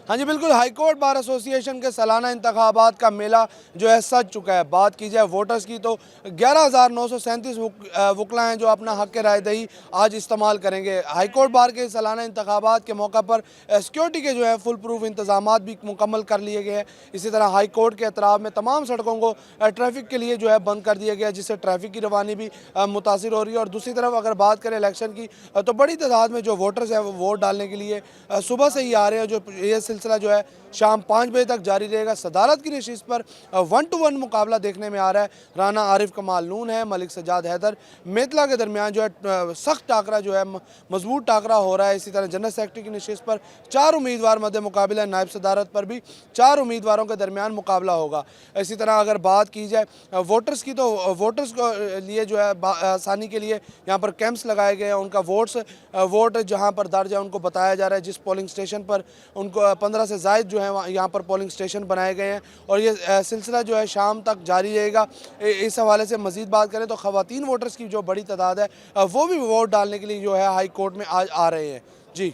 हाँ जी, बिल्कुल। High court bar association के सालाना इंतखाबात का मेला जो है सज चुका है। बात की जाए वोटर्स की तो 11,937 वकला हैं जो अपना हक़ राय दही आज इस्तेमाल करेंगे। हाई कोर्ट बार के सालाना इंतखाबात के मौका पर सिक्योरिटी के जो है फुल प्रूफ इंतजाम भी मुकम्मल कर लिए गए हैं। इसी तरह हाई कोर्ट के अतराफ में तमाम सड़कों को ट्रैफिक के लिए जो है बंद कर दिया गया, जिससे ट्रैफिक की रवानी भी मुतासिर हो रही है। और दूसरी तरफ अगर बात करें इलेक्शन की तो बड़ी तादाद में जो वोटर्स हैं वो वोट डालने के लिए सुबह से ही आ रहे हैं। जो ये सिलसिला जो है शाम 5 बजे तक जारी रहेगा। सदारत की नशिस्त पर 1-to-1 मुकाबला देखने में आ रहा है। राना आरिफ कमाल नून है, मलिक सजाद हैदर मेतला के दरमियान जो है सख्त टाकरा जो है मजबूत टाकरा हो रहा है। इसी तरह जनरल सेक्रेटरी की नशिस्त पर 4 उम्मीदवार मध्य मुकाबला, नायब सदारत पर भी 4 उम्मीदवारों के दरमियान मुकाबला होगा। इसी तरह अगर बात की जाए वोटर्स की तो वोटर्स को लिए जो है आसानी के लिए यहाँ पर कैंप्स लगाए गए हैं। उनका वोट जहाँ पर दर्ज है उनको बताया जा रहा है। जिस पोलिंग स्टेशन पर उनको 15 से ज़ायद जो है यहाँ पर पोलिंग स्टेशन बनाए गए हैं और ये सिलसिला जो है शाम तक जारी रहेगा। इस हवाले से मज़ीद बात करें तो ख़वातीन वोटर्स की जो बड़ी तादाद है वो भी वोट डालने के लिए जो है हाई कोर्ट में आज आ रहे हैं। जी।